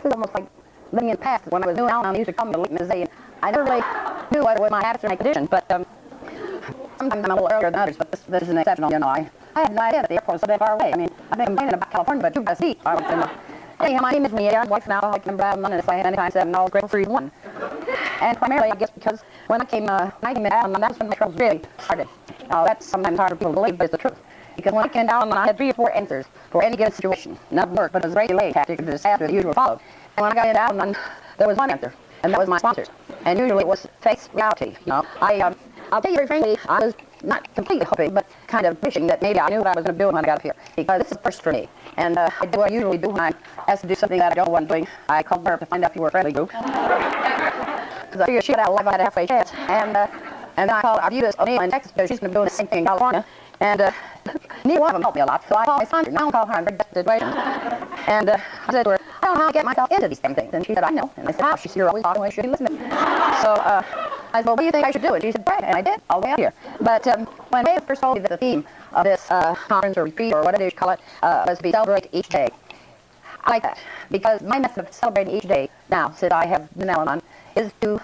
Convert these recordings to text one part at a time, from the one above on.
was almost like living in the past. When I was new Al-Anon, they used to call me a late Missouri, and I never really knew whether it was my habits or my condition, but sometimes I'm a little earlier than others, but this is an exceptional, you know. I had no idea that the airport was so damn far away. I mean, I've been complaining about California, but you got to see. Anyhow, my name is Winnie. I'm wife now. I can brag on it if I had any time said, and I was grateful for each one. And primarily, I guess, because when I came in Al-Anon, that's when my troubles really started. That's sometimes hard for people to believe, but it's the truth. Because when I came down, I had 3 or 4 answers for any given situation. Not work, but it was a very delayed tactic, the disaster that usually followed. And when I got into Al-Anon, there was one answer, and that was my sponsors. And usually it was face reality. You know, I'll tell you very frankly, I was not completely hoping, but kind of wishing that maybe I knew what I was going to do when I got up here. Because this is first for me. And I do what I usually do when I ask to do something that I don't want doing. I called her up to find out if you were a friendly group. Because I figured she would have a life I had a halfway chance. And then I called Arbutus O'Neill in Texas because she's been doing the same thing in California. And neither one of them helped me a lot. So I called my sponsor. Now I call her in very desperate situation. And I said to her, I don't know how to get myself into these same things. And she said, I know. And I said, how? She said, you're always talking when you should be listening. So I said, well, what do you think I should do? And she said, pray. And I did, all the way up here. But when Ray first told me that the theme of this conference or retreat or whatever you should call it was to be celebrate each day, I like that. Because my method of celebrating each day now, since I have been Al-Anon, is to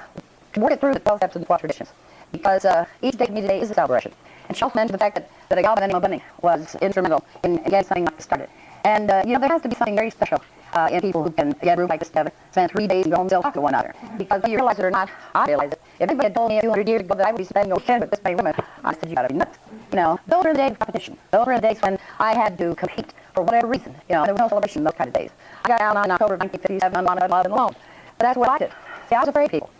work it through the 12 steps of the 12 traditions. Because each day to me today is a celebration. And she also mentioned the fact that a gal by the name of Benedict was instrumental in getting something like this started. And, you know, there has to be something very special in people who can get a group like this together, spend 3 days and go home and still talk to one another. Because whether you realize it or not, I realize it. If anybody had told me a few hundred years ago that I would be spending a weekend with this many women, I said, you gotta be nuts. You know, those were the days of competition. Those were the days when I had to compete for whatever reason. You know, there was no celebration those kind of days. I got out on October of 1957 unwanted, loved, and alone. But that's what I did. See, I was afraid of people.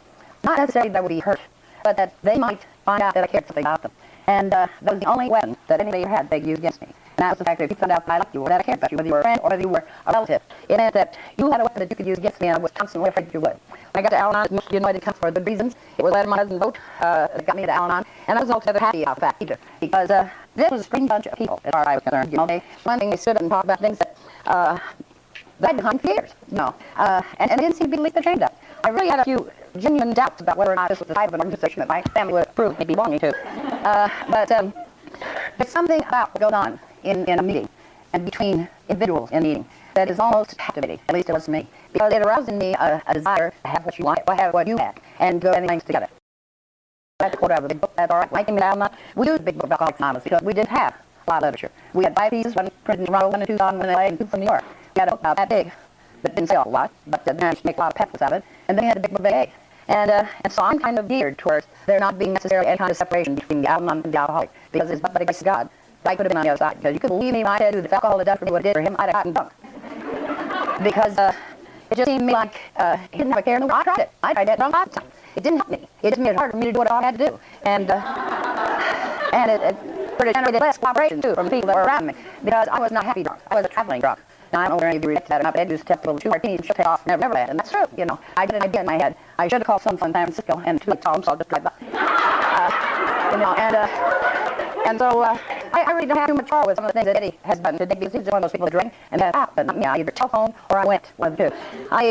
Not necessarily that I would be hurt, but that they might find out that I cared something about them. And that was the only weapon that anybody ever had they could use against me. And that was the fact that if you found out that I liked you or that I cared about you, whether you were a friend or whether you were a relative, it meant that you had a weapon that you could use against me, and I was constantly afraid that you would. When I got to Al-Anon, most of you know I didn't come for good reasons. It was led my husband's vote that got me to Al-Anon, and I was altogether happy about that either, because this was a strange bunch of people, as far as I was concerned. You know, one thing they stood up and talked about things that I'd been hunting for years, you know, and it didn't seem to be the least ashamed of. I really had a few genuine doubts about whether or not this was the type of an organization that my family would approve me belonging to. But there's something about what goes on in a meeting and between individuals in a meeting that is almost captivating, at least it was to me, because it aroused in me a desire to have what you want, or have what you had, and do everything together. That's a quarter of a big book. That's all right. Like we used a big book about Alcoholics Anonymous because we didn't have a lot of literature. We had 5 pieces, one printed in Toronto, 1 in Tucson, 1 in LA, and 2 from New York. We had a book about that big, but didn't say a whole lot, but managed to make a lot of pamphlets out of it. And then we had the big book of AA. And so I'm kind of geared towards there not being necessarily any kind of separation between the Al-Anon and the alcoholic, because it's but a grace of God. I could have been on the other side, because you could believe me when I tell you that if alcohol had done for me what it did for him, I'd have gotten drunk. Because it just seemed to me like he didn't have a care in the world. I tried it. I tried that drunk all the time. It didn't help me. It just made it harder for me to do what I had to do. And it sort of generated less cooperation, too, from the people that were around me, because I was not happy drunk. I was a traveling drunk. Now, I don't know whether any of you read that or not, but I used to tell people 2 martinis and shut it off, never had. And that's true, you know. I did an idea in my head. I should have called some fun time in Cisco, and 2 late Tom, so I'll just drive by. You know, and so I really don't have too much trouble with some of the things that Eddie has done today, because he's one of those people that drink and have happened. Not me. I either telephoned or I went, one of the 2. I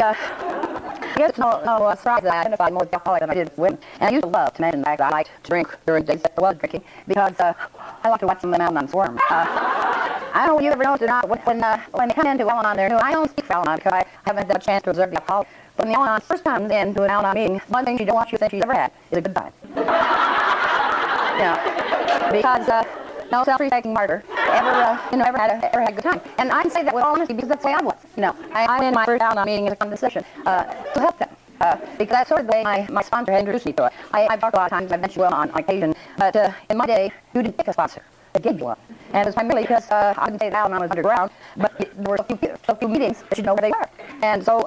guess it's no surprise that I identified more with alcoholics than I did with women. And I used to love to mention the fact that I liked to drink during days that I was drinking, because I like to watch some of them Al-Anon swarm. I don't know if you ever noticed or not, when they come into Al-Anon, they're new. I don't speak for Al-Anon because I haven't had a chance to observe the alcoholic. But when the Al-Anon first comes into an Al-Anon meeting, one thing she don't want you to think she's ever had is a good time. Yeah, because no self-respecting martyr ever had a good time. And I can say that with all honesty because that's the way I was. You know, I'm in my first Al-Anon meeting as a conversation to help them. Because that's sort of the way my sponsor had introduced me to it. I've talked a lot of times, I've mentioned well on occasion, but in my day, you didn't pick a sponsor. They gave you one. And it was primarily because I didn't say that Al-Anon was underground, but there were so few meetings that you know where they were. And so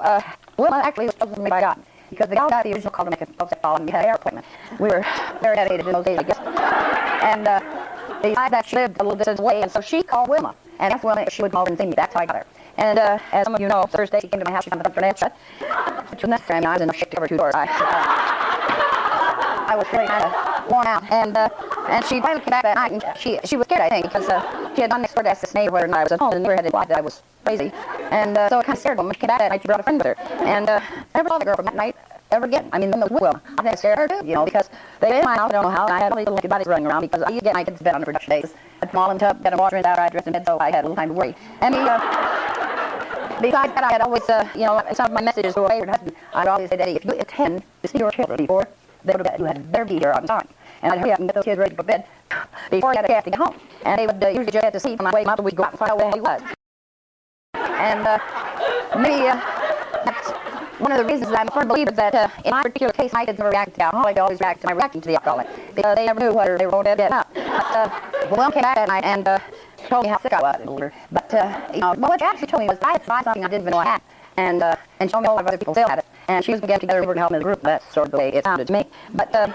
Wilma actually was chosen for me by God, because the gal got the original call to make a 12-step call, and we had an air appointment. We were very dedicated in those days, I guess. And besides that, she lived a little distance away, and so she called Wilma. And that's Wilma, she would call her and see me. That's how I got her. And as some of you know, Thursday she came to my house, she found the front door shut, which was necessary. I mean, I was in a shape to cover 2 doors. I was really kind of worn out, and she finally came back that night, and she was scared, I think, because she had gone next door to ask this neighbor whether or not I was at home, and the neighbor had implied that I was crazy, and so it kind of scared her. When she came back that night, she brought a friend with her, and I never saw the girl from that night ever again. I mean, the will. I think it scared her too, you know, because they were in my house, I don't know how, and I had all these little bodies running around, because I used to get my kids to bed on the production days. I'd fall in the tub, get them water in the hour, I dressed in bed, so I had a little time to worry. And because Besides that, I had always, some of my messages to a favorite husband, I'd always say, Daddy, if you intend to see your children before they go to bed, you had better be here on time. And I'd hurry up and get those kids ready to go to bed before I had a chance to get home. And they would usually just have to see from my way, Mother would go out and find out where he was. And maybe that's one of the reasons that I'm a firm believer that in my particular case, my kids never react to the alcoholic. They always react to my reaction to the alcoholic because they never knew whether they were going to bed or not. But Will came back that night and told me how sick I was and older. But what she actually told me was that I had tried something I didn't even know I had, and showed me a lot of other people still had it. And she was going to get together and help me in the group. That's sort of the way it sounded to me. But I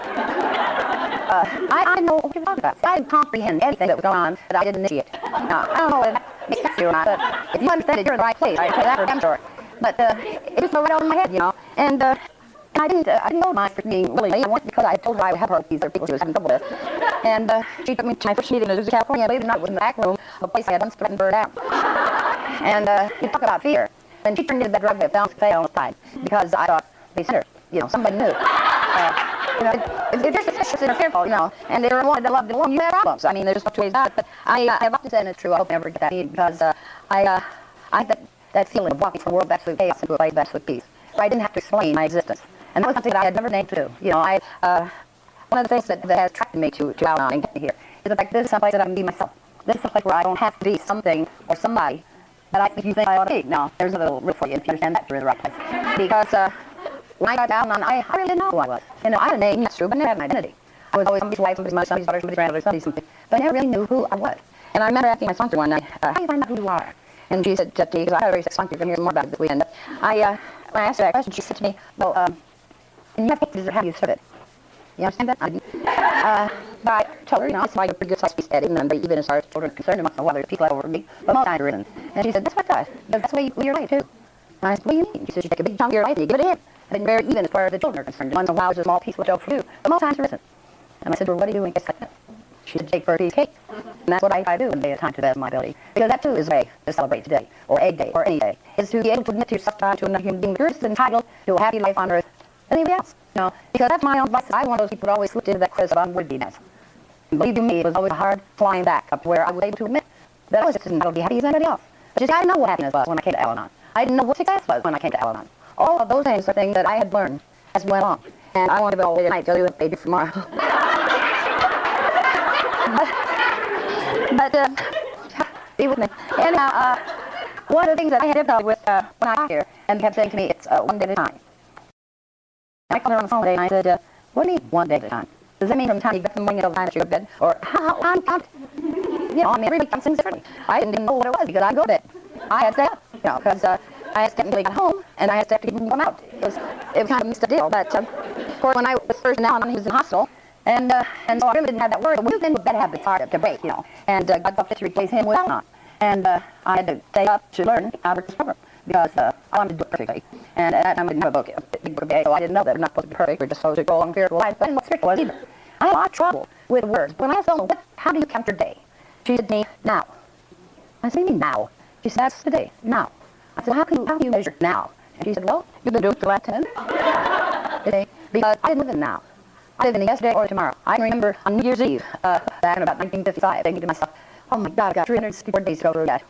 didn't know what you were talking about. I didn't comprehend anything that was going on that I didn't initiate. Now, I don't know whether that makes sense to you or not, but if you understand it, you're in the right place. I tell you that for a damn sure. But it just went right over my head, and I didn't know mine for being really late. I went because I told her I would have her these other people she was having trouble with. And she took me to my first meeting in California. I believe it or not, it was in the back room of a place I had once threatened burned out. And you talk about fear. And she turned me to that drug that found fail on the side because I thought they sent her. Somebody knew. If you're suspicious and fearful, and they're wanted to love the one, you have problems. I mean, there's no two ways about it. But I have often said, and it's true, I hope I never get that need because I that feeling of walking from a world of absolute chaos into a place of absolute peace, where I didn't have to explain my existence. And that was something that I had never been able to do. One of the things that has attracted me to Al-Anon and get me here is the fact that this is someplace that I can be myself. This is a place where I don't have to be something or somebody that I think you think I ought to be. Now, there's a little rule for you if you understand that you're in the right place. Because when I got down on, I really didn't know who I was. I had a name, that's true, but I never had an identity. I was always somebody's wife, somebody's mother, somebody's daughter, somebody's granddaughter, somebody's something. But I never really knew who I was. And I remember asking my sponsor one night, how do you find out who you are? And she said to me, because I had a very sick sponsor, you're going to hear more about it this weekend. When I asked her that question, she said to me, well, and you have pictures of how you serve it. You understand that? I didn't. But I told her, it's like a pretty good size piece steady, and even as far as children are concerned, there must know whether people over me, but most times there isn't. And she said, that's what it does. That's the way you live your life, too. And I said, what do you mean? She said, you take a big chunk of your life and you give it in. And very even as far as the children are concerned. Once in a while, there's a small piece will go for you, but most times there isn't. And I said, well, what do you do in case like that? She said, take for a piece of cake. And that's what I try to do one day at a time to the best of my ability. Because that, too, is a way to celebrate today, or Egg Day, or any day. Is to be able to admit to yourself to another human being, you're entitled to a happy life on earth than anybody else. Because that's my own advice. I'm one of those people who always slipped into that quiz of unworthiness. And believe you me, it was always a hard climb back up to where I was able to admit that I was just as entitled to be happy as anybody else. But you see, I didn't know what happiness was when I came to Al-Anon. I didn't know what success was when I came to Al-Anon. All of those things are things that I had learned as we went along. And I want to go all day tonight, tell you what they do tomorrow. but be with me. Anyhow, one of the things that I had difficulty with when I got here, and kept saying to me, it's one day at a time. And I called her on the phone one day and I said, what do you mean one day at a time? Does that mean from the time you get up in the morning until the time that you go to bed? Or how every week I'm things differently. I didn't even know what it was because I go to bed. I had to stay up, because I had to stay until he got home, and I had to have to keep him warm out. It was kind of a mixed up deal. But, of course, when I was first down, he was in the hospital, and so I really didn't have that word. But we then with bad habits hard to break, and God saw fit to replace him with Al-Anon. And I had to stay up to learn how to work this program because I wanted to do it perfectly. And at that time I didn't have a big book of A, so I didn't know that we're not supposed to be perfect. We're just supposed to go along spiritual life. But I didn't know what spiritual was either. I had a lot of trouble with words. When I asked someone, how do you count your day? She said to me, now. I said, what do you mean now? She said, that's the day, now. I said, how do you measure now? And she said, well, you've been doing it for the last 10 today, because I didn't live in now. I live in the yesterday or tomorrow. I can remember on New Year's Eve, back in about 1955, thinking to myself, oh my God, I've got 364 days to go through that.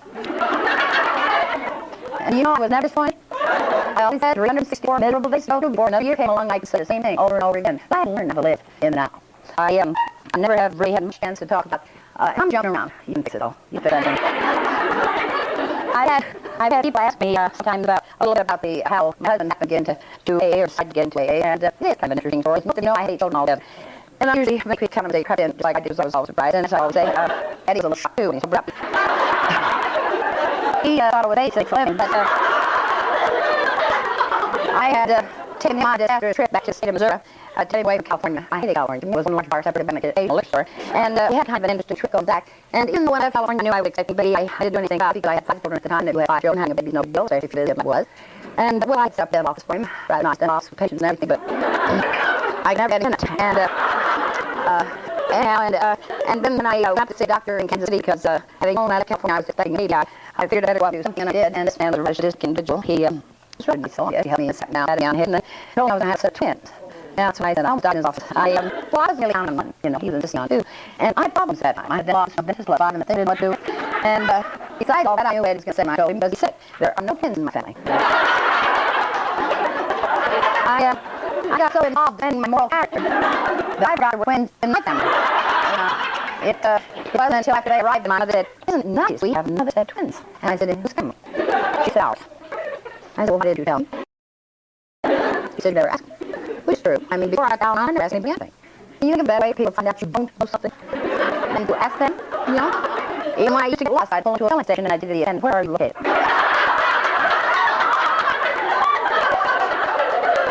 And I was never disappointed. I always had 364 miserable days to go through before another year came along. I could say the same thing over and over again. But I had to learn how to live in the now. I never have really had much chance to talk about. I'm jumping around. You can fix it all. You can fit anything. I've had people ask me sometimes about a little bit about how my husband happened to get into AA or decided to get into AA, and it's kind of an interesting story. Most of you know I hate children altogether. And I usually make kind of a cut in, just like I do, so I was always surprised. And as I always say, Eddie's a little shocked too when he's sobered up. He thought it was 86 for living, but I had taken him on just after a trip back to the state of Missouri, to take away from California. I hated California. It was one large bar separated by an occasional liquor store. And we had kind of an interesting trip going back. And even though I left California, I knew I would accept anybody. I didn't do anything about it because I had 5 children at the time that had 5 children, having a baby, no big deal, especially if it is what it was. And well, I'd set up that office for him, rather nice, office with patients and everything, but I never had in it. And then when I went to see a doctor in Kansas City, because having gone out of California, I was expecting maybe I figured I had to go out and do something, and I did. And this man was a registered individual. He was really so he helped me and sat down, patted me on the head, and told me I was going to have a set of twins. And that's when I said, I almost died in his office. I was really on him, he was insisting on too. And I had problems that time. I had been lost, I've been to love, and I didn't know what to do. And Besides all that, I knew Ed was going to say my told him because he said, there are no twins in my family. I got so involved in my moral character that I forgot there were twins in my family. It wasn't until after they arrived that my mother said, isn't it nice we have another set of twins? And I said, in whose family? She said, ours. I said, well, why did you tell me? She said, you better ask me. Which is true. I mean, before I got on, I never asked anybody anything. You think a better way people find out you don't know something than to ask them, you know? Even when I used to get lost, I'd pull into a filling station and I'd do the end, where are you located?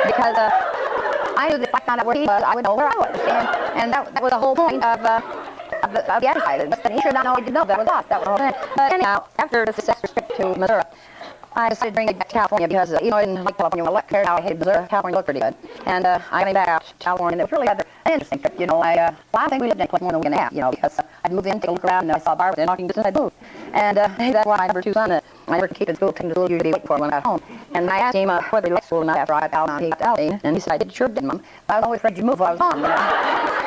Because I knew that if I found out where he was, I would know where I was. And that was the whole point of the exercise. But he should not know I didn't know that I was lost. That was the whole thing. But anyhow, after the successful trip to Missouri, I decided to bring it back to California because, you know, I didn't like California. Well, I hated Missouri. California looked pretty good. And I came back out to California, and it was really an interesting trip. You know, I think we lived in a place more than a week and a half, you know, because I'd move in, take a look around, and I saw a bar within walking distance, I'd move. And that's why I have two sons. I never could keep in school, taking to school, usually waiting for him when I got home. And I asked him whether he liked school or not after I got out, and he got out, and he said, I did, sure did, Mom. But I was always afraid you'd move while I was home, you know.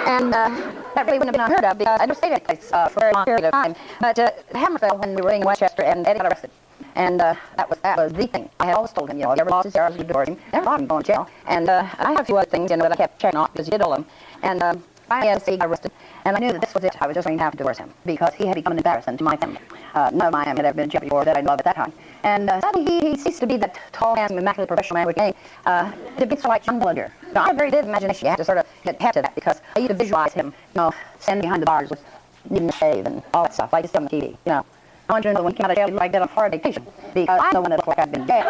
And that really wouldn't have been unheard of because I never stayed at a place for a very long period of time. But Hammerfell, when we were living in Westchester, and Eddie got arrested. And that was the thing. I had always told him, you know, if he ever lost his hair, I was going to divorce him. Never brought him going to jail. And I have a few other things, you know, that I kept checking off because he did all of them. And finally, I got arrested. And I knew that this was it. I was just going to have to divorce him because he had become an embarrassment to my family. None of my family had ever been in jeopardy before that I loved at that time. And sadly, he ceased to be that tall, handsome, immaculate professional man with me. To be sort of like John Bullinger. Now, I have a very vivid imagination. You have to sort of get to that because I used to visualize him, you know, standing behind the bars with needing to shave and all that stuff. I just see him on TV, you know. I want you to know that when he came out of jail, he looked like that on hard vacation. Because I know when it looked like I'd been in jail.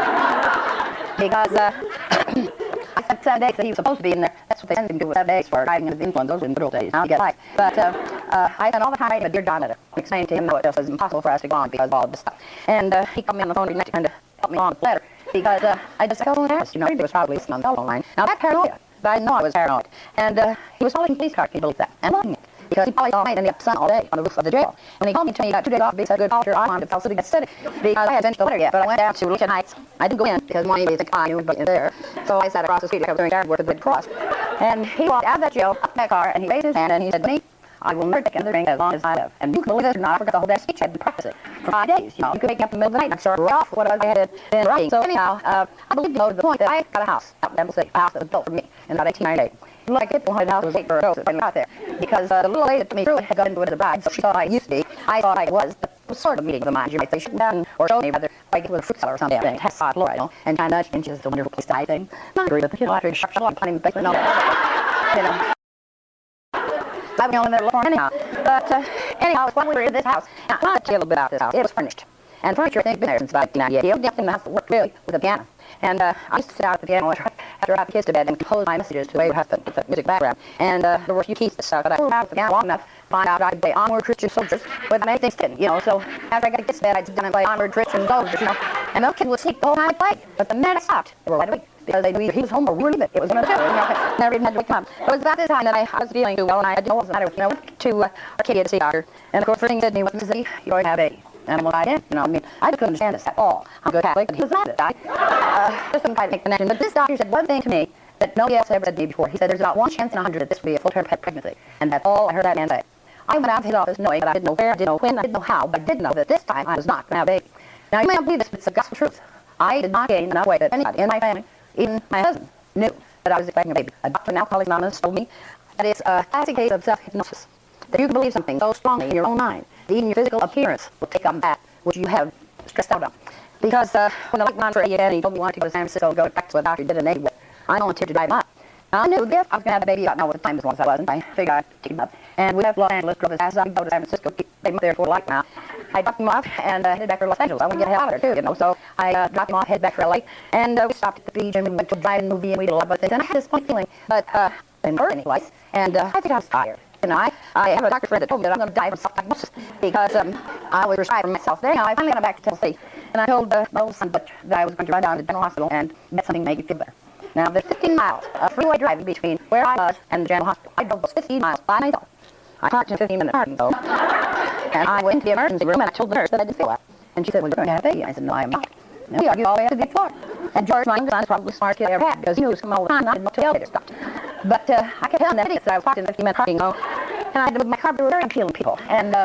Because I spent 7 days that he was supposed to be in there. That's what they sent him to do, 7 days for hiding his influence. Those were in good old days. Now you get life. But I spent all the time writing a Dear John letter, explaining to him how it just was impossible for us to go on because of all of this stuff. And he called me on the phone to kind of help me along with the letter. Because I just got so embarrassed. You know, he was probably listening on the telephone line. Now that's paranoia. But I didn't know I was paranoid. And he was calling police cars. Can you believe that? And loving it. Because he probably all night in the sun all day on the roof of the jail. When he called me and told me he got 2 days off, he said, good culture, I wanted to fell asleep and get because I hadn't finished the letter yet. But I went down to Lincoln Heights. I didn't go in because one anybody think I knew anybody in there. So I sat across the street like I was doing yard work at the Red Cross. And he walked out of that jail, up in that car, and he raised his hand and he said, Winnie, I will never take another drink as long as I live. And you can believe this or not, I forgot the whole damn speech. I'd been practicing for 5 days. You know, you could wake me up in the middle of the night and I'd start right off what I had been writing. So anyhow, I believed to the point that I got a house out in Temple City, a house that was built for me in about 1898. Like it, the house was 8 for a ghost that finally got there. Because the little lady that took me through it had got into it as a bride, so she thought I used to be. I thought I was, but it was sort of a meeting of the minds, you might say. She down or showed me rather like it was a fruit cellar or something. It has solid floor, you know, and kind of inches is a wonderful place to hide things. Not agree with it, you know, after a sharp shot, plenty of basement and all that. You know. I was the only one that looked for anyhow. But anyhow, when we were in this house, now I'll tell you a little bit about this house. It was furnished. And furniture, I think, been there since about 1998. The only thing in the house that worked really was a piano. And I used to sit out at the piano after I got the kids to bed and compose my messages to the way your husband with the music background. And there were a few keys to stuff, but I pulled out the piano long enough to find out I'd play Onward Christian Soldiers with many things hidden, you know. So after I got the kids to bed, I'd sit down and play Onward Christian Soldiers, you know. And those kids would sleep the whole time I played. But the minute I stopped, they were wide awake. Because they knew either he was home or we were leaving. It was one of the two. You know, never even had to wake them up. But it was about this time that I was feeling too well, and I didn't know what was the matter. You know, went to Arcadia to see a doctor. And of course, first thing he said to me was, Mississippi, you're going to have a baby. And I'm like, I did. You know, I mean, I just couldn't understand this at all. I'm a good Catholic, but he was not a guy. Just couldn't quite make the connection. But this doctor said one thing to me that nobody else ever said to me before. He said, there's about 1 chance in 100 that this would be a full-term pregnancy. And that's all I heard that man say. I went out to his office knowing that I didn't know where, I didn't know when, I didn't know how, but I did know that this time I was not going to have a baby. Now, you may not believe this, but it's the gospel truth. I did not gain enough weight that anybody in my family, even my husband, knew that I was expecting a baby. A doctor in Alcoholics Anonymous told me that it's a classic case of self-hypnosis. That you can believe something so strongly in your own mind that even your physical appearance will take on that which you have stressed out on. Because when the light went on for AN, he told me he wanted to go to San Francisco and go back to a doctor who did a native work. I volunteered to drive him up. Now, I knew if I was going to have a baby, I didn't know what the time was I wasn't. I figured I'd take him up. And we left Los Angeles, drove as fast as I could go to San Francisco, keep him up there for a light now. I dropped him off and headed back for Los Angeles. I wanted to get the hell out of there too, you know. So I dropped him off, headed back for LA, and we stopped at the beach and we went to a drive-in movie and we did a lot of things. And I had this funny feeling, but I didn't hurt any place. And I think I was tired. You know, I have a doctor friend that told me that I'm going to die from self-diagnosis because I was prescribed for myself. There, now I finally got back to Tennessee, and I told my old son Butch that I was going to run down to the general hospital and get something to make me feel better. Now, there's 15 miles of freeway driving between where I was and the general hospital. I drove those 15 miles by myself. I parked in 15 minutes parking, though. And I went to the emergency room and I told the nurse that I didn't feel well. And she said, well, you're going to have a baby. I said, no, I am not. And we argued all the way up to the floor. And George, my son, is probably the smartest kid I ever had because he knew it was coming all the time and I didn't know till the elevator stopped. But I kept telling that idiot that I was parked in 15 minute parking, though. And I had to move my car to very appealing people. And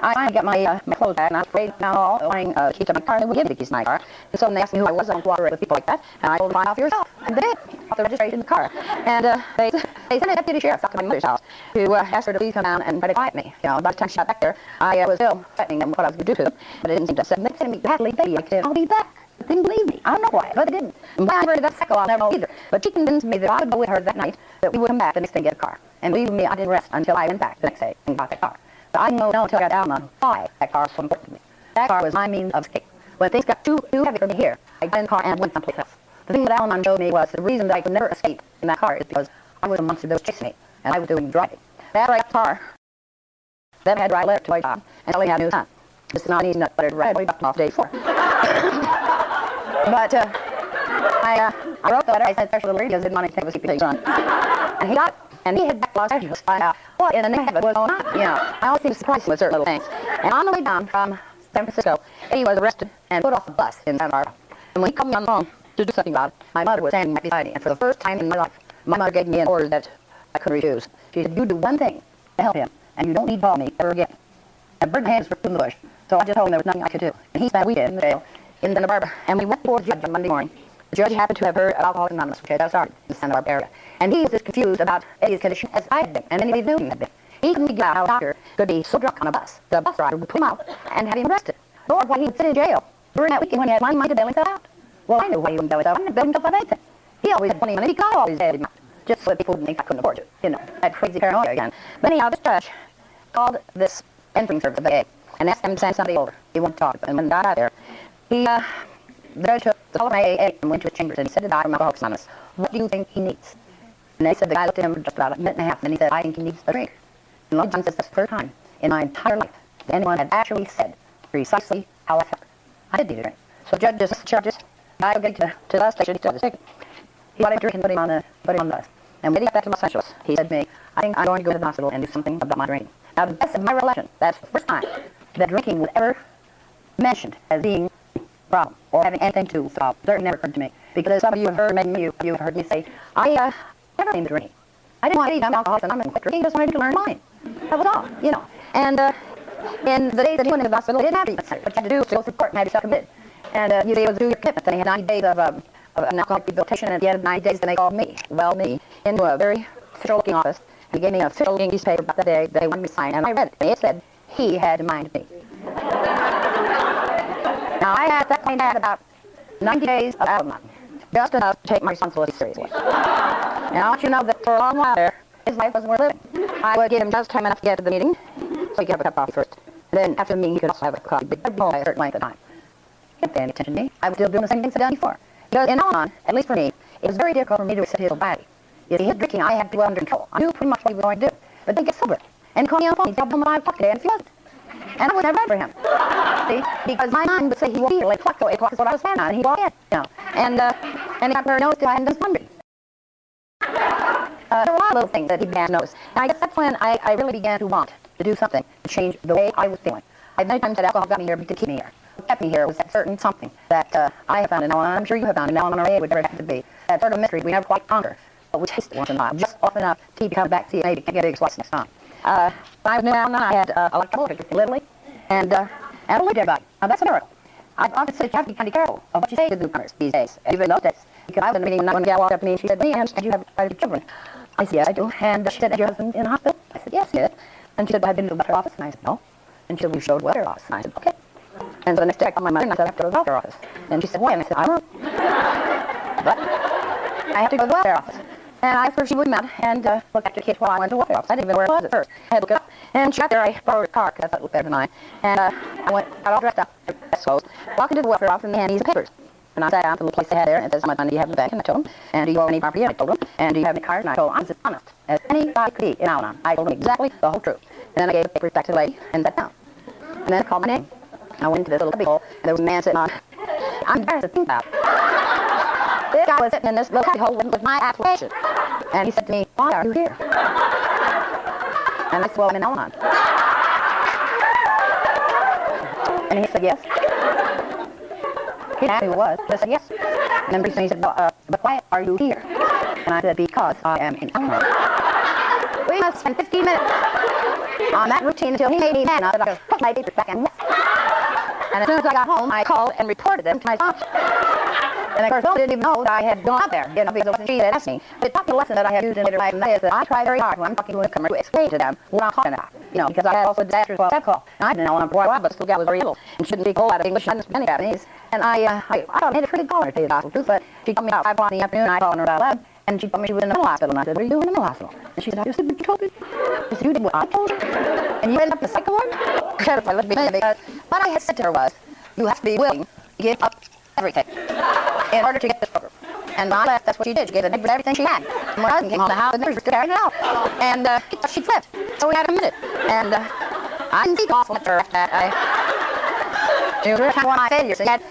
I finally got my clothes back, and I was afraid down the hall, wanting the keys to my car, and they would give me the keys to my car. And so when they asked me who I was, I don't cooperate with people like that. And I told them, find out for yourself. And they did. Off the registration in the car. And they sent a deputy sheriff out to my mother's house to ask her to please come down and try to quiet me. You know, by the time she got back there, I was still threatening them with what I was going to do to them. But it didn't seem to upset them. They said to me, you have to leave, baby. I said, I'll be back. They didn't believe me. I don't know why, but they didn't. And why I heard that psycho, I'll never know either. But she convinced me that I would go with her that night, that we would come back the next day and get a car. And believe me, I didn't rest until I went back the next day and got that car. But I didn't know until I got down on why that car was so important to me. That car was my means of escape. When things got too heavy for me here, I got in the car and went someplace else. The thing that Al-Anon showed me was the reason that I could never escape in that car is because I was a monster that was chasing me, and I was doing driving. After I got the car, then I had to write a letter to my job and tell me I had a new son. This is not an easy nut butter to write. I dropped him off the day before. But I wrote the letter. I said, special little because I didn't want anything to keep his son. And he got it. And he had back to Los Angeles to find out what in the name of it was going on. You know, I always seem to surprise him with certain little things. And on the way down from San Francisco, he was arrested and put off the bus in Santa Barbara. And when he called me on the phone to do something about it, my mother was standing right beside me. And for the first time in my life, my mother gave me an order that I couldn't refuse. She said, you do one thing to help him, and you don't need to call me ever again. And bird hands were in the bush. So I just told him there was nothing I could do. And he spent a weekend in the jail in Santa Barbara. And we went before the judge on Monday morning. The judge happened to have heard of Alcoholics Anonymous, which had just started in the Santa Barbara area. And he was as confused about Eddie's condition as I had been, and anybody knew him had been. He couldn't figure out how a doctor could be so drunk on a bus, the bus driver would put him out and have him arrested. Or why he would sit in jail during that weekend when he had money to bail himself out. Well, I knew why he wouldn't bail himself. I didn't bail himself out of anything. He always had plenty of money. He could always bail him out, just so that people wouldn't think I couldn't afford to. You know, that crazy paranoia again. But anyhow, this judge called this entering service of the VA and asked him to send somebody over. He wanted to talk to them. And when he got out there, the judge took the whole of my AA and went to his chambers and he said to the guy from Alcoholics Anonymous, what do you think he needs? And they said, the guy looked at him for just about a minute and a half, and he said, I think he needs a drink. And Lord John says, that's the first time in my entire life that anyone had actually said precisely how I felt. I did need a drink. So the judge just charges, I go get to the bus station, he took the ticket. He got him a drink and put him on the bus. And when he got back to Los Angeles, he said to me, I think I'm going to go to the hospital and do something about my drinking. Now, to the best of my recollection, that's the first time that drinking was ever mentioned as being a problem or having anything to solve. It certainly never occurred to me. Because as some of you have heard, maybe you have heard me say, I never came to drinking. I didn't want to eat Alcoholics Anonymous and quit drinking. I just wanted to learn mine. That was all, you know. And in the days that he went into the hospital, he didn't have treatment center. What you had to do was to go through court and have yourself committed. And you were able to do your commitment. Then he had 90 days of an alcoholic rehabilitation, and at the end of 90 days, then they called me, into a very official-looking office. And he gave me an official-looking piece of paper about the day that they wanted me to sign, and I read it. And it said, he had in mind me. Now, I had at that point had about 90 days of Al-Anon, just enough to take my responsibility seriously. And I want you to know that for a long while there, his life wasn't worth living. I would give him just time enough to get to the meeting, so he could have a cup of coffee first. And then after the meeting, he could also have a coffee, but by a certain length of time. He didn't pay any attention to me. I was still doing the same things I'd done before. Because in Al-Anon, at least for me, it was very difficult for me to accept his sobriety. You see, his drinking, I had to be under control. I knew pretty much what he was going to do. But then get sober and call me on the phone. He'd tell me 5 o'clock today, and if he wasn't. And I would never for him. See? Because my mind would say he won't be here. 8 o'clock, so 8 o'clock is what I was planning on, and he'd walk in, you know. And he got very noticed that I hadn't done laundry. There were a lot of little things that he began to notice. And I guess that's when I really began to want to do something to change the way I was feeling. I many times said alcohol got me here, but to keep me here. What kept me here was that certain something that I have found in Al-Anon, and I'm sure you have found in Al-Anon, or would never happen to be. That sort of mystery we never quite conquer, but we taste it once in a while, just often enough to keep you coming back to see it, maybe can't get it twice next time. When I was new Al-Anon, I had a lot of trouble with literally, and I believed everybody. Now that's a miracle. I've often said you have to be kind of careful of what you say to newcomers these days, even in those days. Because I was in a meeting when a gal walked up to me and she said, "Winnie, I understand you have children." I said, "Yes, I do." And she said, "Is your husband in the hospital?" I said, "Yes, he is." And she said, "Well, I've been to the welfare office." And I said, "No." And she said, "We showed welfare office." And I said, "Okay." And so the next day I called my mother and I said, "I have to go to the welfare office." And she said, "Why?" And I said, "I don't know." But I have to go to the welfare office. And I first she wouldn't out and look after the kids while I went to the welfare office. I didn't even know where it was at first. I had to look it up. And she got there, I borrowed a car because I thought it looked better than mine. And I got all dressed up, best clothes, walked into the welfare office and they handed me the papers. And I sat down to the little place they had there and it says, "How much money do you have in the bank?" And I told them. "And do you own any property?" And I told them. "And do you have any cars?" And I told them. I was as honest as anybody could be in Al-Anon. I told them exactly the whole truth. And then I gave the papers back to the lady and sat down. And then I called my name. I went into this little cubbyhole and there was a man sitting on. I'm embarrassed to think about it. This guy was sitting in this little cubbyhole with my application. And he said to me, "Why are you here?" And I said, "Well, I'm in Al-Anon." And he said, "Yes." He didn't ask me who it was. I said, "Yes." And then pretty soon he said, "But why are you here?" And I said, "Because I am in Al-Anon." We must spend 15 minutes on that routine until he made me mad enough that I just put my papers back in. And as soon as I got home, I called and reported them to my boss. And of course, Bill didn't even know that I had gone out there, because it wasn't she that asked me. But it taught me a lesson that I had used in later life, and that is that I try very hard when I'm talking to a newcomer to explain to them what I'm talking about. Because I had also disasters while that call. And I didn't know one for a while, but still gal was very little and shouldn't speak a whole lot of English. I didn't speak any Japanese. And I thought I made a pretty good caller, to tell you the gospel truth, but she called me about 5 o'clock in the afternoon, and I called her out loud, and she told me she was in the mental hospital. And I said, what are you doing in the mental hospital? And she said, I just did what you told me. I said, you did what I told you? And you ended up in the psycho ward? I looked at me because what I had said to her was, you have to be willing to give up everything in order to get this program. And when I left, that's what she did. She gave the neighbors everything she had. And when my husband came home, the house, the neighbors were still carrying it out. And she flipped. So we had a minute. And I didn't think awful at her after that. She was really kind of one of my failures. And yet,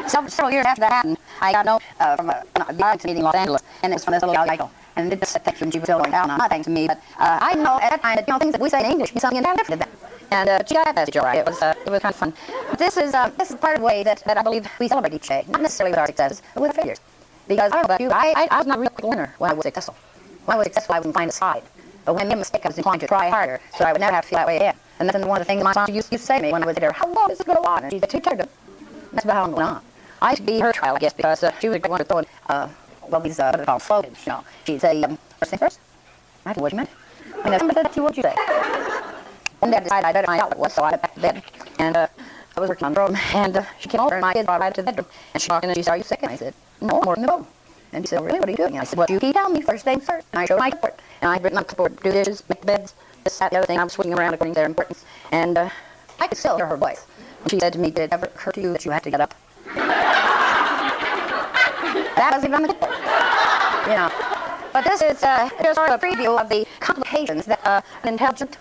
several years after that happened, I got a note from a audience meeting in Los Angeles. And it was from this little gal, and did this section she was still going down on. Not thanks to me, but I know at that time that things that we say in English mean something entirely different than that. And she got that message all right. It was kind of fun. But this is part of the way that I believe we celebrate each day. Not necessarily with our successes, but with our failures. Because I don't know about you, I was not a real quick learner when I was successful. When I was successful, I wouldn't find a side. But when I made a mistake, I was inclined to try harder, so I would never have to feel that way again. And that's one of the things my sponsor used to say to me when I was there. How long is this going to go on? And she said, too tired. That's about how I'm going on. I used to be her child, I guess, because she was a great one for throwing, these, what are called slogans, She'd say, first thing first. I knew what you meant. And if somebody said that to you, what'd you say? One day I decided I better find out what it was, so I went back to bed. And I was working on the road, and she came over, and my kids brought right to the bedroom. And she walked in, and she said, are you sick? And I said, no, I'm working the boat. And she said, really, what are you doing? And I said, well, you keep telling me first things first. And I showed my report. And I'd written up the report, do dishes, make beds, this, that, the other thing. I was swinging around according to their importance. And I could still hear her voice. And she said to me, did it ever occur to you that you had to get up? That was even on the report. But this is just sort of a preview of the complications that an intelligent,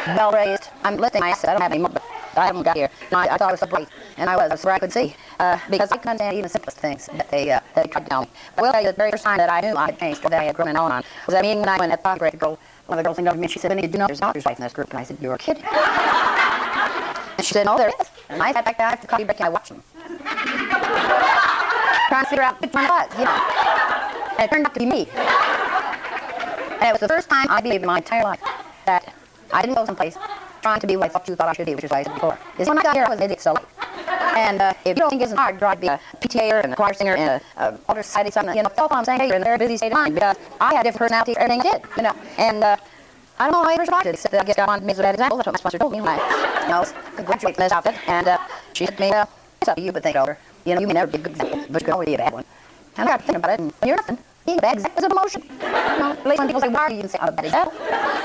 well-raised, I'm listing my asset, I don't have any more, but I haven't got here. I thought I was so bright, and I was where I could see, because I could understand even the simplest things that they tried to tell me. I will tell you the very first time that I knew I had changed, that I had grown and on, was that meeting when I went at the grade, one of the girls came over to me, and she said, Winnie, did you know there's a doctor's wife in this group? And I said, you're kidding. And she said, no, there is. And I sat back there after the coffee break, and I watched them. Trying to figure out which one it was, And it turned out to be me. And it was the first time I believed in my entire life that I didn't go someplace trying to be what I thought you thought I should be, which is what I said before. Is when I got here, I was an idiot, so late. And if you don't think it's hard to try to be a PTAer and a choir singer and a altar society something, that's all I'm saying, hey, you're in a very busy state of mind, because I had a different personality for everything I did, And I don't know how I ever survived it, except that I guess God wanted me as a bad example. That's what my sponsor told me when I was graduating from this outfit. And she said to me, it's up to you, but think it over. You may never be a good example, but you can always be a bad one. And I got to thinking about it, and when you're nothing, being a bad example is a promotion. At least when people say, why are you even saying I'm a bad example?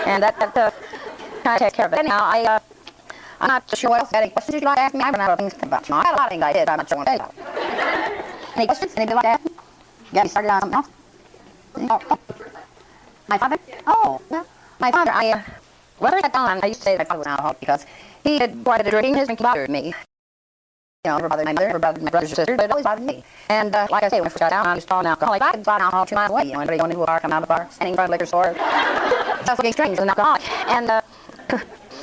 And that kind of takes care of it. Anyhow, I'm not sure what else. Got any questions you'd like to ask me? I run out of things to think about. I had a lot of things I did, but I'm not sure what to tell you about. Any questions? Anybody like to ask me? Get me started on something else? Oh. My father? Oh, well, my father, well, at that time, I used to say that my father was an alcoholic because he had quite a drinking. His drinking bothered me. Never bothered my mother, never bothered my brothers or sisters, but it always bothered me. And like I say, when I first got down, I was tall and alcoholic. I could buy an alcohol 2 miles away. Anybody going into a bar, coming out of the bar, standing in front of a liquor store, just looking strange as an alcoholic. And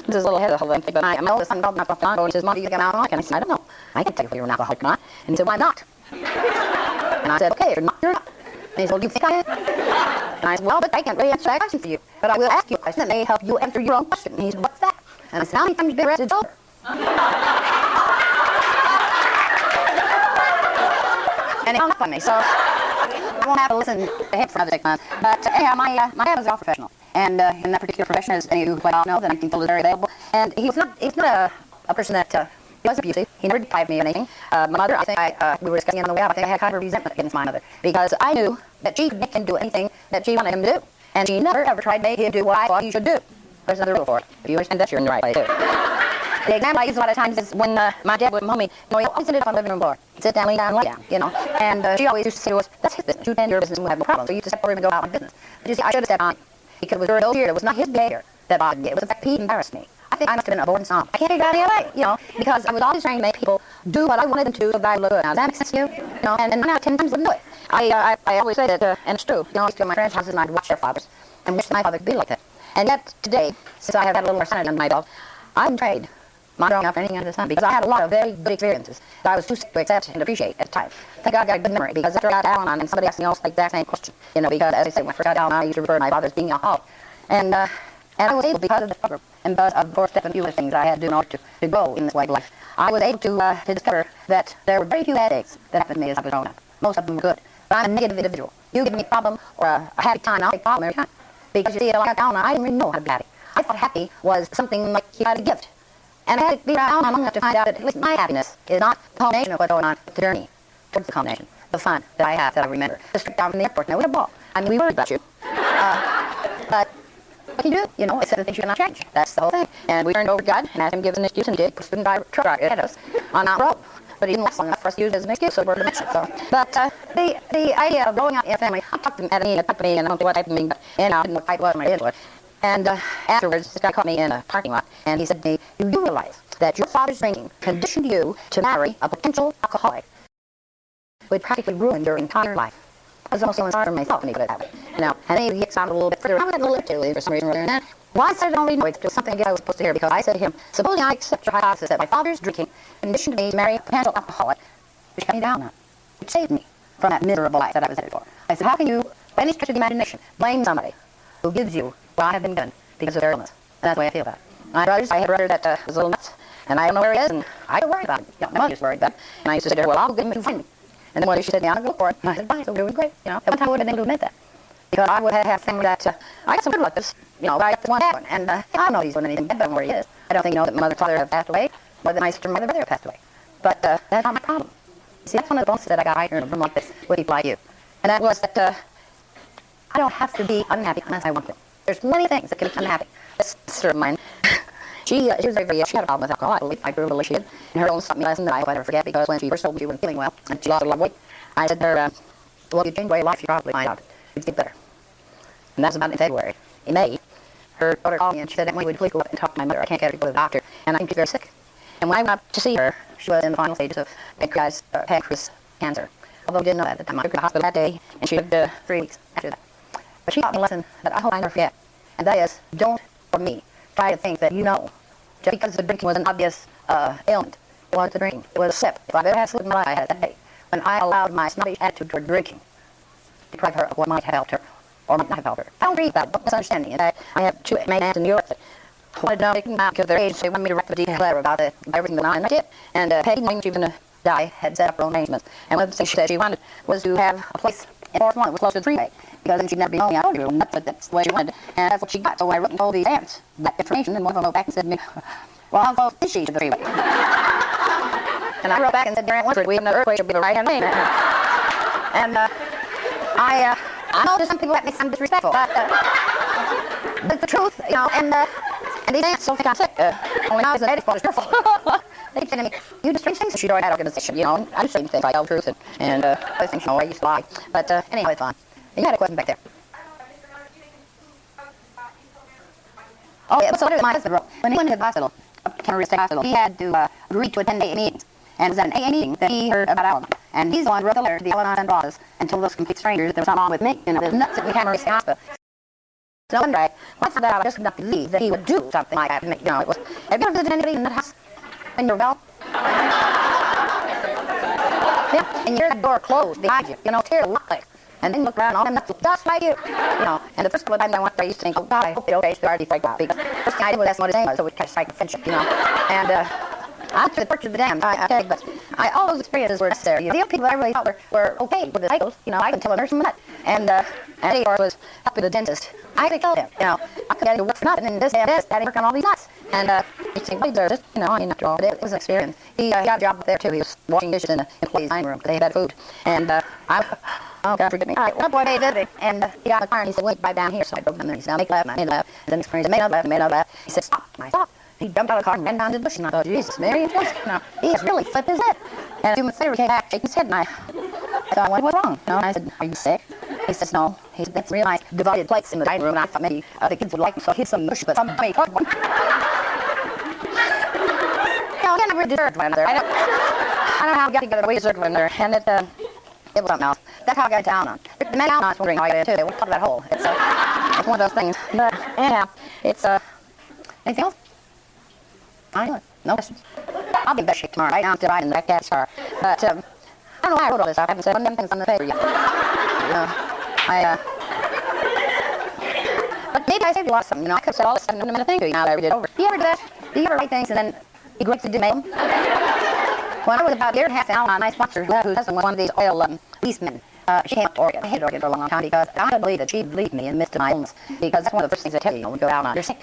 this is a little ahead of the whole thing, but my oldest son called me up off the line, and he says, Mom, do you think I'm an alcoholic? And I said, I don't know. I can't tell you whether you're an alcoholic or not. And he said, why not? And I said, okay, you're not, you're not. And he said, well, do you think I am? And I said, well, but I can't really answer that question for you. But I will ask you a question that may help you answer your own question. And he said, what's that? And I said, how many times have you been arrested sober? And he hung up on me, so I won't have to listen to him for another 6 months. But anyhow, my dad was a law professional. And in that particular profession, as any of you quite all know, the 19th is very available. And he was not a person that he was abusive. He never deprived me of anything. My mother, I think we were discussing it on the way out, I think I had kind of a resentment against my mother. Because I knew that she could make him do anything that she wanted him to do. And she never ever tried to make him do what I thought he should do. There's another rule for it. If you understand that, you're in the right way, too. The example I use a lot of times is when my dad would home me, he always ended up on the living room floor. He'd sit down, lay down, And she always used to say to us, that's his business. You tend your business and we'll have no problem. So you used to step over him and go out on business. But you see, I should have stepped on. Because it was during those years, it was not his behavior that bothered me. It was the fact he embarrassed me. I think I must have been a born snob. I can't figure out any other way, because I was always trying to make people do what I wanted them to so that I would look good. Now, does that make sense to you? And 9 out of 10 times wouldn't do it. I always say that, and it's true. I used to go to my friends' houses and I'd watch their fathers and wish my father could be like that. And yet, today, since I have had a little more sanity under my belt, I'm afraid my growing up or anything under the sun, because I had a lot of very good experiences that I was too sick to accept and appreciate at the time. Thank God I got a good memory, because after I got down on and somebody asked me almost like that same question, because as I say, when I first got down, I used to refer to my father as being alcoholic. And I was able, because of the struggle, and because of the 4 step and few other things I had to do in order to go in this way of life, I was able to discover that there were very few bad things that happened to me as I was growing up. Most of them were good. But I'm a negative individual. You give me a problem or a happy time, I'll take a problem every time. Because you see, I got down, I didn't really know how to be happy. I thought happy was something like you had a gift. And I had to be around long enough to find out that, listen, my happiness is not the culmination of what's going on, but the journey towards the culmination, the fun that I have, that I remember. Just trip down from the airport, and I would have ball. I mean, we worried about you. But what can you do? It's the things you cannot change. That's the whole thing. And we turned over to God and had him give us an excuse, and did. Put a truck driver ahead of us on Mount Road. But he didn't last long enough for us to use it as an excuse, so we're going to mention it. But the idea of growing up in a family, I talked to him at a meeting, a company, and I don't know what type of meeting, but I didn't know what type it was when I did it. And afterwards, this guy caught me in a parking lot, and he said to me, "You do realize that your father's drinking conditioned you to marry a potential alcoholic, would practically ruin your entire life." I was also sorry for myself when he put it that way. And then he sounded a little bit further. I went a little bit too for some reason or other. And then, well, I said I don't really know. It was something I was supposed to hear, because I said to him, "Supposing I accept your hypothesis that my father's drinking conditioned me to marry a potential alcoholic, which cut me down on, which saved me from that miserable life that I was headed for." I said, "How can you, by any stretch of the imagination, blame somebody who gives you what I have been given because of their illness?" And that's the way I feel about it. I had a brother that was a little nuts, and I don't know where he is, and I got worried about him. My mother used to worry about him. And I used to say to her, "Well, I'll go get him if you find him." And then one day she said, "Yeah, I'll go for it." And I said, "Fine, so we're doing great." At one time I would have been able to admit that. Because I would have things that, I got some good luck this, but I got this one happen. And I don't know he's doing anything bad, but I don't know where he is. I don't think my mother and father have passed away, or that my sister and mother have passed away. But that's not my problem. See, that's one of the bonuses that I got right here in a room like this with people like you. And that was that I don't have to be unhappy unless I want to. There's many things that can make me unhappy. This sister of mine, she was very, she had a problem with alcohol, I believe. I believe she did. And her own taught me a lesson that I will never forget, because when she first told me she wasn't feeling well, and she lost a lot of weight, I said to her, "Well, if you change the way of life, you probably find out you'd get better." And that was about in February. In May, her daughter called me and she said, "Emily, would you please go up and talk to my mother? I can't get her to go to the doctor, and I think she's very sick." And when I went up to see her, she was in the final stages of pancreas cancer. Although I didn't know that at the time. I took her to the hospital that day, and she lived 3 weeks after that. But she taught me a lesson that I hope I never forget, and that is, don't, for me, try to think that just because the drinking was an obvious ailment. It wasn't the drinking. It was a sip. If I've ever had a slip in my life, I had it that day, when I allowed my snobbish attitude toward drinking to deprive her of what might have helped her, or might not have helped her. I don't agree with that. Don't misunderstand me. In fact, I have 2 main aunts in New York that wanted to know they couldn't because of their age, so they wanted me to write the detailed letter about everything going on, and I did. And Peggy, knowing she was going to die, had set up her own arrangements. And one of the things she said she wanted was to have a place in Forest Lawn that was close to the freeway, because then she'd never be lonely. I told you, that's the way she wanted, and that's what she got. So when I wrote and told these aunts that information, and one of them wrote back and said to me, "Well, how close is she to the freeway?" And I wrote back and said, "Dear Aunt Winfred, we have no earthquake, she'll be the right-hand lane." And I know to some people that may sound disrespectful, but the truth, and these aunts don't think I'm sick. Only now is the Benedict is fearful. They say to me, "You just strange things since you joined that organization, and I just say things like tell the truth and other things, I used to lie." But anyhow, it's fine. You had a question back there. Oh, yeah, so what my husband wrote. When he went to the hospital, Cambridge State Hospital, he had to agree to attend AA meetings. And it was at an AA meeting that he heard about Al-Anon. And he's the one who wrote the letter to the Al-Anon Central office and told those complete strangers that there was something wrong with me. There's nuts at the Cambridge State Hospital. So one day, once I found out, I just could not believe that he would do something like that. It was, have you ever visited anybody in that house when you're well? Yeah, and you hear that door closed behind you, tear locked like. And then look around, all them nuts look just like you, And the first couple of times I went there, I used to think, "Oh God, I hope they okay, so already freaked out." Because the first thing I did was ask him what his name was, so we kind of strike a friendship, And I took the picture of the damned, I tell you, but all those experiences were necessary. The people that I really thought were okay with the titles, I could tell a nurse from that. And Eddie was helping the dentist. I could tell him, I could get him to work for nothing, and this and this, had him work on all these nuts. And he'd say, "Well, he deserves it," after all, it was an experience. He got a job up there too. He was washing dishes in the employee's dining room because they had bad food. And oh God, forgive me. All right, one boy made visiting, and he got in the car and he said, "Wait, right down here." So I drove down there. He said, "I'll make a left," and I made a left. And then he said, "Made another left, and made another left." He said, "Stop," and I stopped. He jumped out of the car and ran down to the bush, and I thought, "Jesus, Mary and Joseph, he has really flipped his head." And a few minutes later, he came back shaking his head, and I thought, "What's wrong?" And I said, "Are you sick?" He says, "No." He said, "That's real nice divided plates in the dining room, and I thought maybe the kids would like them, so here's some mush, but some dummy cooked one." Again, I really deserved one another. I don't know how we got together, but we deserved one another, and it was something else. That's how I got down on. The men out on wondering how I got in too. They won't talk that hole. It's one of those things. But anyhow, it's anything else? I don't know. No questions. I'll be in best shape tomorrow night. I'm still riding that gas car. But, I don't know why I wrote all this out. I haven't said one of them things on the paper yet. But maybe I saved you a lot of something. I could have said all this stuff in a minute thing to you now that I did over. Do you ever do that? Do you ever write things and then you go to the mail? When I was about a year and a half now, my sponsor, whose husband was one of these oil leasemen, she came up to Oregon. I hated Oregon for a long time because I couldn't believe that she'd leave me in the midst of my illness. Because that's one of the first things they tell you, when you go out on you're sick.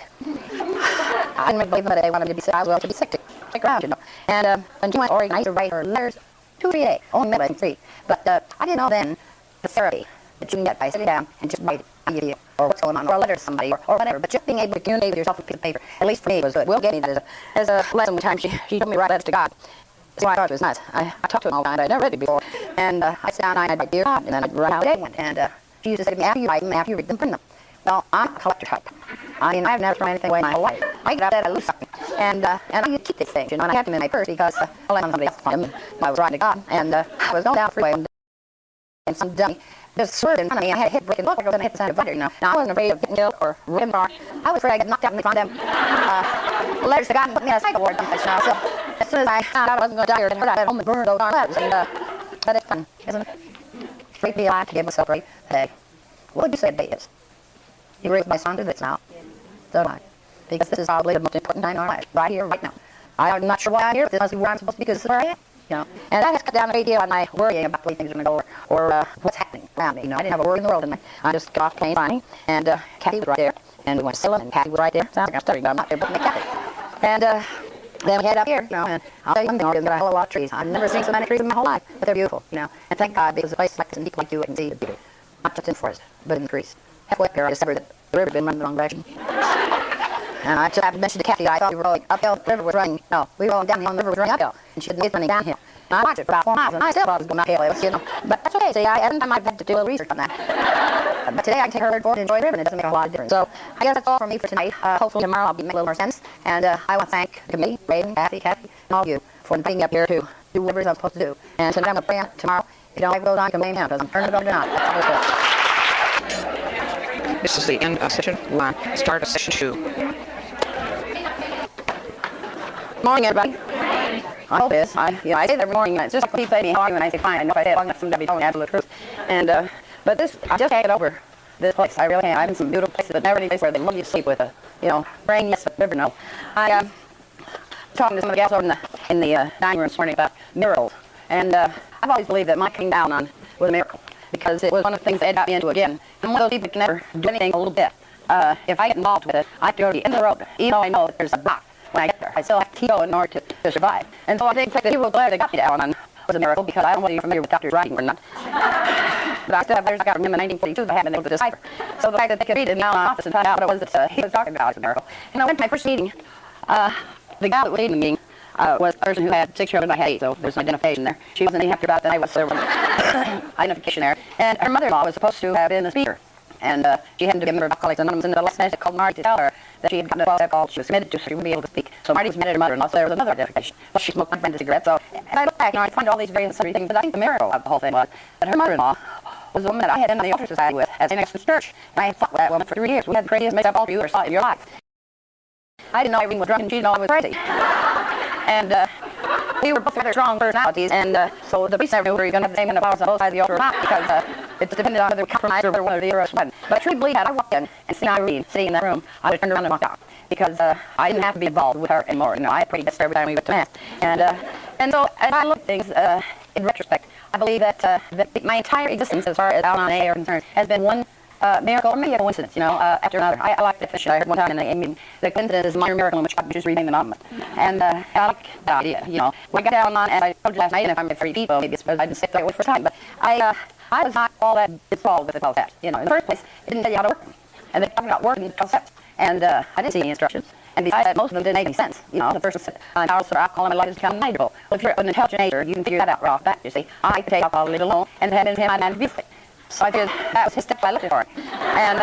I didn't really believe them, but they wanted me to be sick. I was willing to be sick to stick around, And when she went to Oregon, I used to write her letters 2 or 3 a day, only middle and 3. But I didn't know then the therapy that you can get by sitting down and just write it, or what's going on, or a letter to somebody, or whatever. But just being able to communicate with yourself with a piece of paper, at least for me, was good. Will gave me that as a lesson one time. She told me to write letters to God. That's why I thought it was nice. I talked to him all the time, but I'd never read it before. And I'd sit down and I'd write, dear God, and then I'd write how the day went. And she used to say to me, after you write them, after you read them, print them. Well, I'm a collector type. I mean, I've never thrown anything away my whole life. I get out there, I lose something. And I used to keep these things, and I kept them in my purse because I let somebody else find them. I was writing to God, and I was going down the freeway, and some dummy just swerved in front of me. I had a hit break and look, I was going to hit the side of the divider, Now, I wasn't afraid of getting killed or rimmed, or I was afraid I'd get knocked out and find them letters to God and put me in a cycle ward someplace now. So as soon as I found out I wasn't going to die or get hurt, I got home and burned those darn letters. And but it's fun, isn't it? Great to be alive, to give myself great pay. What would you say today is? You raised my son to this now. So do I. Because this is probably the most important time in our life. Right here, right now. I'm not sure why I'm here, but this must be where I'm supposed to be because this is where I am. And that has cut down a great deal on my worrying about the way things are going to go or what's happening around me. I didn't have a worry in the world, didn't I? I just got off the plane finally, and Kathy was right there, and we went sailing, and Kathy was right there. Sounds like I'm stuttering, but I'm not there, but Kathy. And then we head up here, and I'll tell you one thing, Oregon's got a hell of a lot of trees. I've never seen so many trees in my whole life, but they're beautiful, And thank God, because a place like this and people like you can see the beauty, not just in the forest, but in the trees. Halfway up here, I discovered that the river had been running the wrong direction. And I just happened to mention to Kathy, I thought we were rolling uphill, the river was running, no, we were rolling downhill, and the river was running uphill, and she was running downhill. And I watched it for about 4 miles, and I still thought it was going uphill, but that's okay, see, every time I've had to do a little research on that. But today I can take her word for it and enjoy the river, and it doesn't make a lot of difference. So I guess that's all for me for tonight. Hopefully tomorrow I'll be making a little more sense, and I want to thank the committee, Raven, Kathy, and all of you for inviting me up here to do whatever it is I'm supposed to do. And tonight I'm going to pray tomorrow. If you don't like what goes on, come lay down, because I'm turning it over to not. That's all it's good. This is the end of session 1, start of session 2. Morning, everybody. I hope it is. I say it every morning. It's just like when people say to me, how are you? And I say, fine. I know if I say it long enough, somebody told me the absolute truth. And, but this, I just can't get over this place. I really can't. I'm in some beautiful places, but never any place where they love you to sleep with a, rain, yes, but river, no. I was talking to some of the gals over in the dining room this morning about miracles. And I've always believed that my coming down on was a miracle because it was one of the things that got me into again. I'm one of those people that can never do anything a little bit. If I get involved with it, I have to go to the end of the road, even though I know that there's a block. When I get there, I still have to keep going in order to survive. And so I think the people glad they got me down on was a miracle because I don't know whether you're familiar with doctor's writing or not. But I still have letters I got from him in 1942 that I haven't been able to decipher. So the fact that they could read it in my office and find out what it was that he was talking about is a miracle. And I went to my first meeting. The gal that was leading the meeting was a person who had 6 children. I had 8, so there's an identification there. She wasn't any happier about than I was, so there was identification there. And her mother-in-law was supposed to have been the speaker. And she hadn't given her Alcoholics Anonymous in the last message called Marty to tell her that she had gotten a 12-step call she was submitted to, so she wouldn't be able to speak. So Marty submitted her mother-in-law, so there was another identification. Well, she smoked my friend a cigarette, so and I look back, I find all these various sundry things, but I think the miracle of the whole thing was that her mother-in-law was the woman that I had been in the altar society with at St. Exodus Church. And I had fought with that woman for 3 years. We had the craziest mix-up altar you ever saw in your life. I didn't know Irene was drunk, and she didn't know I was crazy. And we were both rather strong personalities, and so the priest never knew whether you were going to have the same kind of powers on both sides of the altar or not, because it depended on whether we compromised or whether one or the other was one. But I truly believe that I walked in and seen Irene sitting in that room, I would have turned around and walked out, because I didn't have to be involved with her anymore. I prayed just every time we went to Mass. And so as I look at things in retrospect, I believe that my entire existence, as far as Al and A are concerned, has been one miracle, or maybe a coincidence, after another. I like the definition I heard one time in the meeting. The coincidence is a minor miracle in which God just renamed the anonymous. And I like the idea, When I got down on, as I told you last night, and if I'm at 3 people, maybe it's because I didn't sit there with for time, but I was not all that involved with the 12 steps. In the first place, it didn't tell you how to work them. And they talked about working the 12 steps. And I didn't see any instructions. And besides that, most of them didn't make any sense. The first one said, alcohol in my life has become manageable. Well, if you're an intelligent nature, you can figure that out right off the bat, you see. I could take alcohol, leave it alone, and have been my man beautifully. So I figured that was his step I looked for. And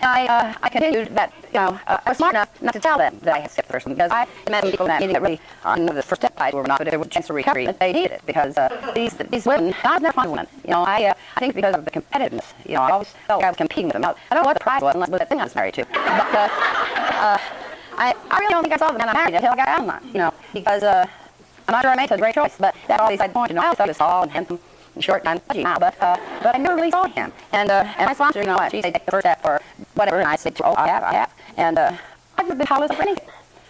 I continued that, I was smart enough not to tell them that I had skipped the first one, because I imagine people in that meeting that really on the first step guide were not, but there was a chance for recovery, and they needed it, because these women, I've never found women. I think because of the competitiveness, I always felt like I was competing with them. I don't know what the prize was, unless it was that thing I was married to. I really don't think I saw the man I married until I got out of mine, you know, because I'm not sure I made such a great choice, but that's all beside the point. You know, I always thought he was tall and handsome and short and pudgy now, but I never really saw him. And my sponsor, you know, she said take the first step or whatever, and I said, oh, I have. And I've never been powerless for anything.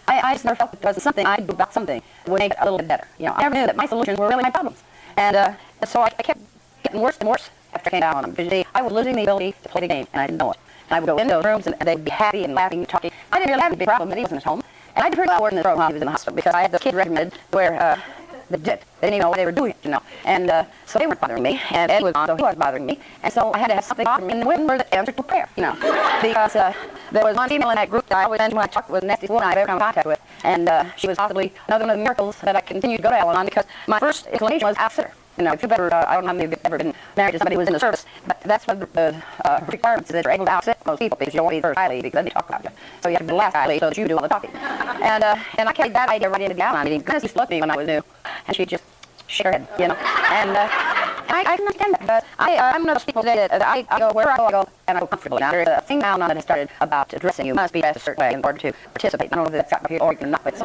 I just never felt it was something I do about something would make it a little bit better. You know, I never knew that my solutions were really my problems. And so I kept getting worse and worse after I came down on them. Because you see, I was losing the ability to play the game, and I didn't know it. And I would go into those rooms, and they'd be happy and laughing and talking. I didn't really have a big problem that he wasn't at home. And I did pretty well working in the room while he was in the hospital, because I had the kid recommended where they didn't even know what they were doing, you know. And so they weren't bothering me, and Ed was on, so he wasn't bothering me. And so I had to have something bothering me, and the women were the answer to prayer, you know. Because there was one female in that group that I always mentioned when I talked with the nastiest woman I've ever come in contact with. And she was possibly another one of the miracles that I continued to go to Al-Anon, because my first inclination was I'll sit her. You know, if you've ever, I don't know how many of you have ever been married to somebody who was in the service, but that's one of the requirements, is that you're able to outsit most people, because you don't want to be the first eye lead, because then they talk about you. So you have to be the last eye lead so that you do all the talking. And I carried that idea right into the Al-Anon meetings. Glennis used to look at me when I was new, and she'd just shake her head, you know. And I can understand that, because I'm one of those people today that I go wherever I go, and I go comfortably. Now, there's a thing now that has started about dressing. You must be dressed a certain way in order to participate. I don't know if that's got here or not, but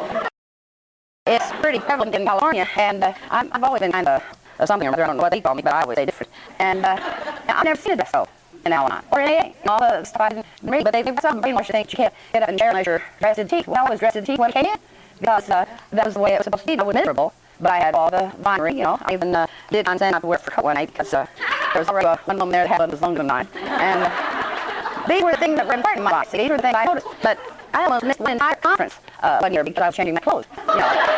it's pretty prevalent in California, and I've always been kind of something or other. I don't know what they call me, but I always say different. And I've never seen a dress though in Al-Anon or in AA. You know, all the stuff I didn't read, but they've got some brainwash to think you can't get up and share unless you're dressed in teak. Well, I was dressed in teak when I came in, because that was the way it was supposed to be. I was miserable, but I had all the finery, you know. I even did consent not to wear a fur coat one night, because there was already one woman there that had one that was longer than mine. And these were the things that were important in my life. These were the things I noticed. But I almost missed my entire conference one year because I was changing my clothes. You know,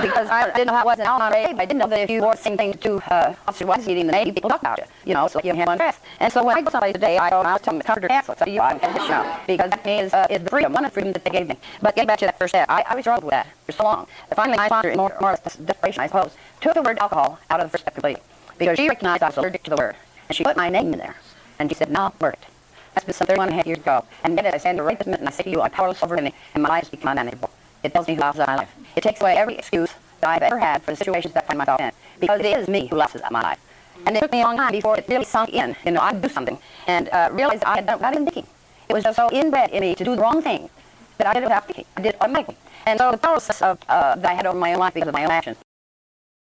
because I didn't know how it was in Al-Anon or AA, but I didn't know that if you wore the same thing to Officer White's meeting in the Navy, people talk about you. You know, so you have one dress. And so when I go someplace today, I was telling them to comfort or cancel. So you, I'm this now, because that is the freedom, one of the freedom that they gave me. But getting back to that first step, I struggled with that for so long. But finally, my sponsor, in more or less desperation, I suppose, took the word alcohol out of the first step completely, because she recognized I was allergic to the word, and she put my name in there, and she said, "No, word it." That's been some 31 and a half years ago. And yet I stand here right this minute and I say to you, I'm powerless over anything, and my life has become unmanageable. It tells me who laughs at my life. It takes away every excuse that I've ever had for the situations that I find myself in, because it is me who laughs at my life. And it took me a long time before it really sunk in. You know, I'd do something and realized I had done not even thinking. It was just so inbred in me to do the wrong thing that I did it without thinking. I did it automatically. And so the powerlessness of that I had over my own life because of my own actions